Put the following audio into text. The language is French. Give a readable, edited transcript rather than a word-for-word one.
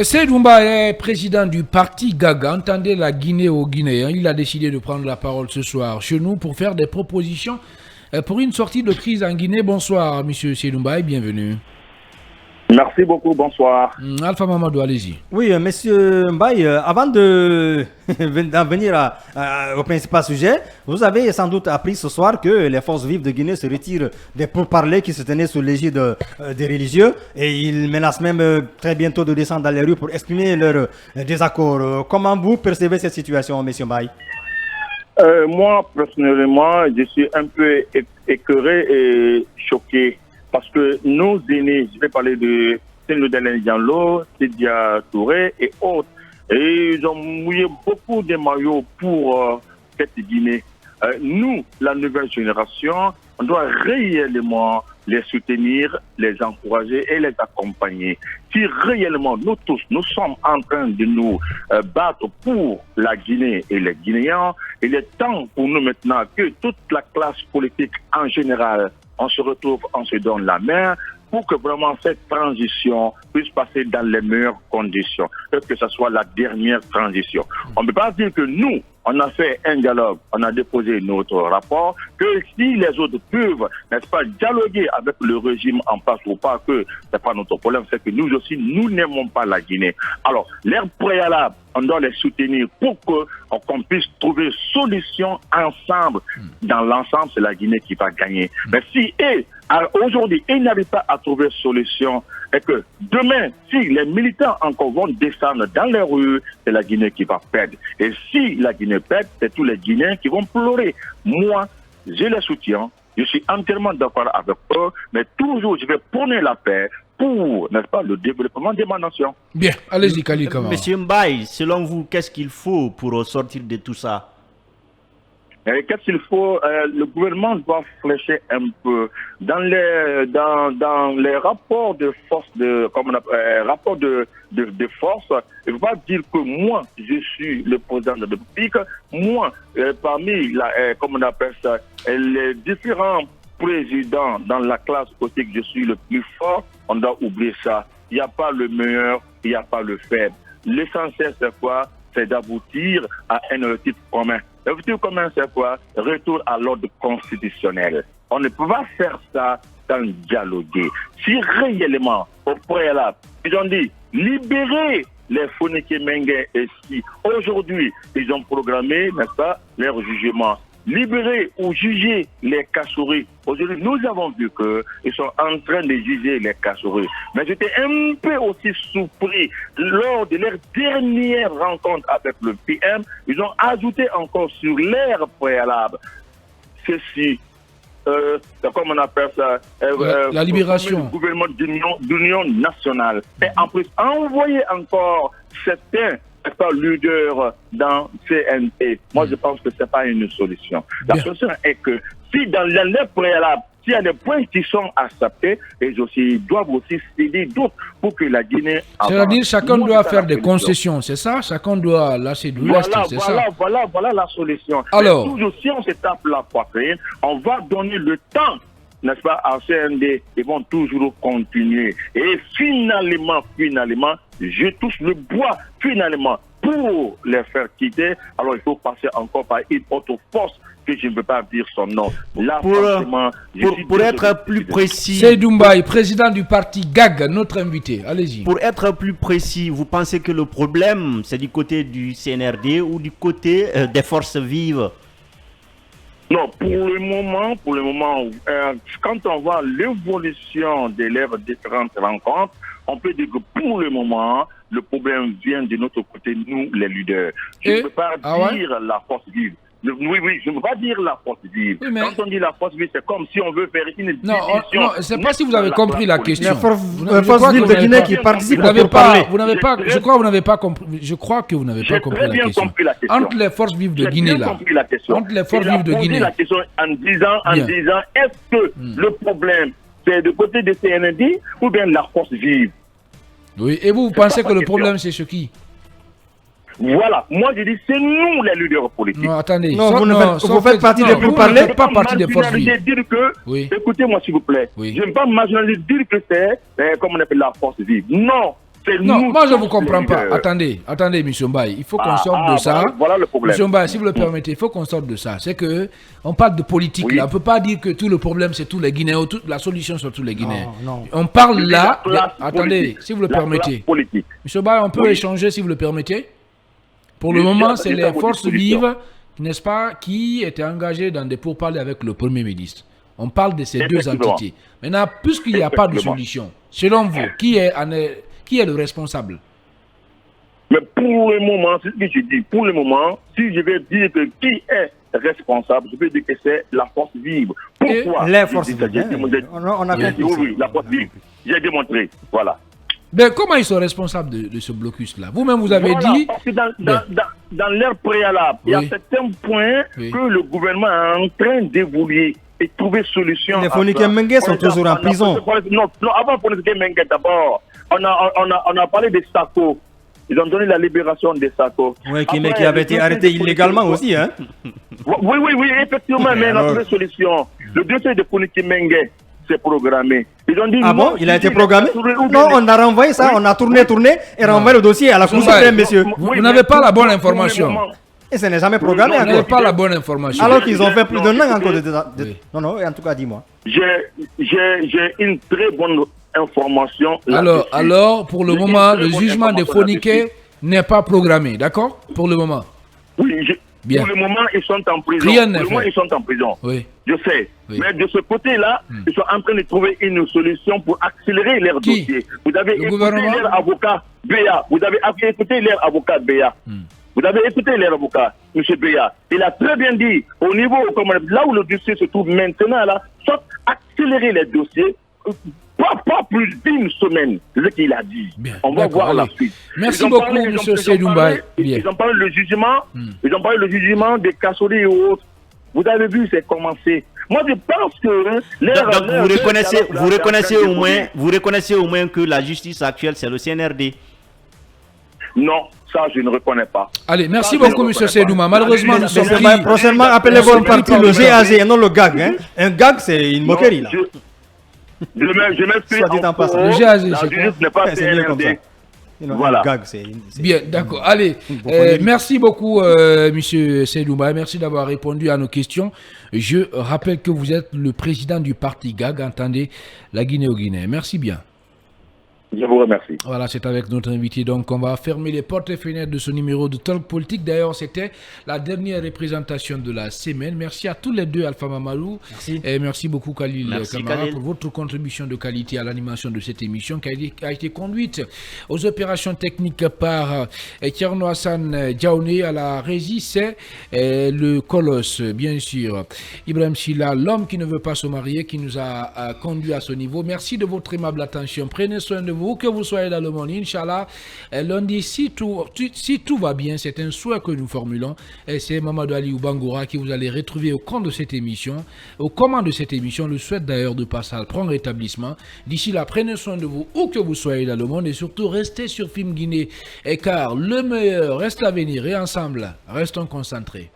Seydou Mba est président du parti Gaga. Entendez la Guinée aux Guinéens. Il a décidé de prendre la parole ce soir chez nous pour faire des propositions pour une sortie de crise en Guinée. Bonsoir, monsieur Seydou Mba, et bienvenue. Merci beaucoup, bonsoir. Alpha Mamadou, allez-y. Oui, monsieur Mbaye, avant d'en venir au principal sujet, vous avez sans doute appris ce soir que les forces vives de Guinée se retirent des pourparlers qui se tenaient sous l'égide des religieux et ils menacent même très bientôt de descendre dans les rues pour exprimer leur désaccord. Comment vous percevez cette situation, monsieur Mbaye? Moi, personnellement, je suis un peu écœuré et choqué. Parce que nos aînés, je vais parler de Sénoudalen Diallo, Sidia Touré et autres, et ils ont mouillé beaucoup de maillots pour cette Guinée. Nous, la nouvelle génération, on doit réellement les soutenir, les encourager et les accompagner. Si réellement nous tous, nous sommes en train de nous battre pour la Guinée et les Guinéens, il est temps pour nous maintenant que toute la classe politique en général, on se retrouve, on se donne la main pour que vraiment cette transition puisse passer dans les meilleures conditions, que ce soit la dernière transition. On ne peut pas dire que nous, on a fait un dialogue, on a déposé notre rapport, que si les autres peuvent, n'est-ce pas, dialoguer avec le régime en place ou pas, que c'est pas notre problème, c'est que nous aussi, nous n'aimons pas la Guinée. Alors, l'air préalable, on doit les soutenir pour qu'on puisse trouver solution ensemble. Dans l'ensemble, c'est la Guinée qui va gagner. Mais si aujourd'hui, ils n'arrivent pas à trouver solution, et que demain, si les militants encore vont descendre dans les rues, c'est la Guinée qui va perdre. Et si la Guinée perd, c'est tous les Guinéens qui vont pleurer. Moi, je les soutiens, je suis entièrement d'accord avec eux, mais toujours je vais prôner la paix pour, n'est-ce pas, le développement de ma nation. Bien, allez-y, Kali Kamara. Monsieur Mbaye, selon vous, qu'est-ce qu'il faut pour sortir de tout ça? Qu'est-ce qu'il faut? Le gouvernement doit flécher un peu dans les rapports de force, rapports de force. Il ne faut pas dire que moi, je suis le président de la République. Moi, parmi comme on appelle ça, les différents présidents dans la classe politique, je suis le plus fort. On doit oublier ça. Il n'y a pas le meilleur, il n'y a pas le faible. L'essentiel, c'est quoi? C'est d'aboutir à un objectif commun. L'objectif commun, c'est quoi? Retour à l'ordre constitutionnel. On ne peut pas faire ça sans dialoguer. Si réellement, au préalable, ils ont dit libérer les Foneke Mengue et si aujourd'hui, ils ont programmé, n'est-ce pas, leur jugement. Libérer ou juger les Kassouri. Aujourd'hui, nous avons vu qu'ils sont en train de juger les Kassouri. Mais j'étais un peu aussi surpris lors de leur dernière rencontre avec le PM. Ils ont ajouté encore sur l'air préalable ceci. Comme on appelle ça, la libération du gouvernement d'union nationale. Et en plus, envoyer encore certains leaders dans CNT. Moi, je pense que ce n'est pas une solution. La solution est que si dans les préalables, s'il y a des points qui sont acceptés, ils doivent aussi céder d'autres pour que la Guinée... C'est-à-dire chacun doit faire des concessions, c'est ça? Chacun doit lâcher du lest, c'est ça? Voilà la solution. Alors, mais toujours, si on se tape la poitrine, on va donner le temps, n'est-ce pas, à CND, ils vont toujours continuer. Et finalement, je touche le bois, finalement, pour les faire quitter, alors il faut passer encore par une autre force que je ne peux pas dire son nom. Là, pour être plus précis... Seydou Mbaye, président du parti GAG, notre invité, allez-y. Pour être plus précis, vous pensez que le problème, c'est du côté du CNRD ou du côté des forces vives? Non, pour le moment, quand on voit l'évolution de leurs différentes rencontres, on peut dire que pour le moment, le problème vient de notre côté, nous, les leaders. Je ne peux pas dire la force vive. Oui, je ne veux pas dire la force vive. Oui, mais... Quand on dit la force vive, c'est comme si on veut faire une division. Non, je ne sais pas si vous avez compris la question. La force vive de Guinée qui participe pour parler. Je crois que vous n'avez pas compris. Je crois que vous n'avez pas compris la question. Entre les forces vives de Guinée, là. Entre les forces vives de Guinée. La question en disant, est-ce que le problème, c'est du côté de CND ou bien la force vive? Oui, et vous pensez que le problème, c'est ce qui? Voilà, moi je dis c'est nous les leaders politiques. Non, attendez. Vous faites partie des pourparlers. Vous ne faites pas partie des forces vives. Écoutez-moi s'il vous plaît. Je ne vais pas marginaliser dire que c'est, comme on appelle la force vive. Non, C'est Non, nous moi je ne vous tous comprends les pas. leaders. Attendez, M. Mbaye. Il faut qu'on sorte de ça. Voilà le problème. M. Mbaye, si vous le permettez, il faut qu'on sorte de ça. C'est que on parle de politique Oui. là. On ne peut pas dire que tout le problème c'est tous les Guinéens ou toute la solution sur tous les Guinéens. Non. On parle là. La classe Attendez, politique. si vous le La permettez. classe politique. M. Mbaye, on peut Oui. échanger si vous le permettez. Pour le Bien moment, sûr, c'est c'est à les votre forces disposition. vives, n'est-ce pas, qui étaient engagées dans des pourparlers avec le Premier ministre. On parle de ces deux Effectivement. entités. Maintenant, puisqu'il n'y a pas de Effectivement. solution, selon vous, qui est le responsable? Mais pour le moment, c'est ce que je dis. Pour le moment, si je vais dire que qui est responsable, je peux dire que c'est la force vive. Pourquoi Les je forces dis ça? vives. On a J'ai dit compris. oui, la force vive. J'ai démontré. Voilà. Ben, comment ils sont responsables de ce blocus-là? Vous-même, vous avez Voilà, dit... parce que dans Ben. l'ère préalable, il y a Oui. certains points Oui. que le gouvernement est en train d'évoluer et trouver solution. Les à Fonike ça. Mengue sont On a- toujours en on a- prison. Non, avant Fonike Mengue d'abord, on a parlé des SACO. Ils ont donné la libération des SACO. Oui, qui Après, avait le été dossier arrêté de illégalement Fonike- aussi, hein. Oui, effectivement, mais on a alors trouvé solution. Le dossier de Fonike Mengue, c'est programmé. Ils ont dit Ah non, bon, il a été si programmé? ou bien- Non, on a renvoyé ça, Oui. on a tourné et renvoyé le dossier à la Cour Mbaye, suprême, monsieur. Vous Oui, n'avez mais pas la bonne pour le information. moment, Et ce n'est jamais programmé Oui, Vous n'avez encore. pas la bonne information. Alors qu'ils ont fait plus d'un an encore Oui. Non, en tout cas, dis-moi. J'ai une très bonne information. Alors, là-dessus. pour le J'ai une moment, très le bonne jugement de information Fonike là-dessus. n'est pas programmé, d'accord? Pour le moment. Oui, Bien. pour le moment, ils sont en prison. Rien Pour n'est le moment, fait. ils sont en prison. Oui. Je sais. Oui. Mais de ce côté-là, ils sont en train de trouver une solution pour accélérer leur Qui? dossier. Vous avez Le écouté gouvernement? leur avocat Béa. Vous avez écouté leur avocat Béa. Vous avez écouté leur avocat, M. Béa. Il a très bien dit, au niveau, là où le dossier se trouve maintenant, là, soit accélérer les dossiers, pas plus d'une semaine, c'est ce qu'il a dit. Bien, On va d'accord, voir la allez. suite. Merci Ils ont beaucoup, parlé- ils ont- monsieur ils ont Seydou parlé- Mbaye. Bien. Ils ont parlé le jugement, ils ont parlé le jugement des Kassori et autres. Vous avez vu, c'est commencé. Moi, je pense que... Donc, vous reconnaissez au moins que la justice actuelle, c'est le CNRD. Non, ça, je ne reconnais pas. Allez, merci Ça, je beaucoup, ne monsieur reconnais pas. Seydouma. Malheureusement, nous sommes pris... Prochainement, appelez Nous sommes votre parti pris le par- GAG et non le GAG. Hein. Un GAG, c'est une moquerie, là. Je m'excuse. Soit dit en passant. encore, Le GAG, la c'est justice n'est pas C'est mieux comme ça. CNRD. Sinon, Voilà. un GAG, c'est... Bien, d'accord. Allez, Vous prenez- merci beaucoup, monsieur Seydouba. Merci d'avoir répondu à nos questions. Je rappelle que vous êtes le président du parti GAG, entendez, la Guinée au Guinée. Merci bien. Je vous remercie. Voilà, c'est avec notre invité. Donc, on va fermer les portes et fenêtres de ce numéro de Talk Politique. D'ailleurs, c'était la dernière représentation de la semaine. Merci à tous les deux, Alpha Mamalou. Merci. Et merci beaucoup, Khalil Merci, Kamara, Khalil. pour votre contribution de qualité à l'animation de cette émission qui a été conduite aux opérations techniques par Tierno Hassan Diaoné. À la régie, c'est le colosse, bien sûr. Ibrahim Silla, l'homme qui ne veut pas se marier, qui nous a conduit à ce niveau. Merci de votre aimable attention. Prenez soin de vous, que vous soyez dans le monde. Inch'Allah, lundi, si tout va bien, c'est un souhait que nous formulons. Et c'est Mamadou Ali Oubangoura qui vous allez retrouver au compte de cette émission, au commande de cette émission. Le souhaite d'ailleurs de passer à prendre rétablissement. D'ici là, prenez soin de vous, où que vous soyez dans le monde, et surtout restez sur Film Guinée. Et car le meilleur reste à venir, et ensemble, restons concentrés.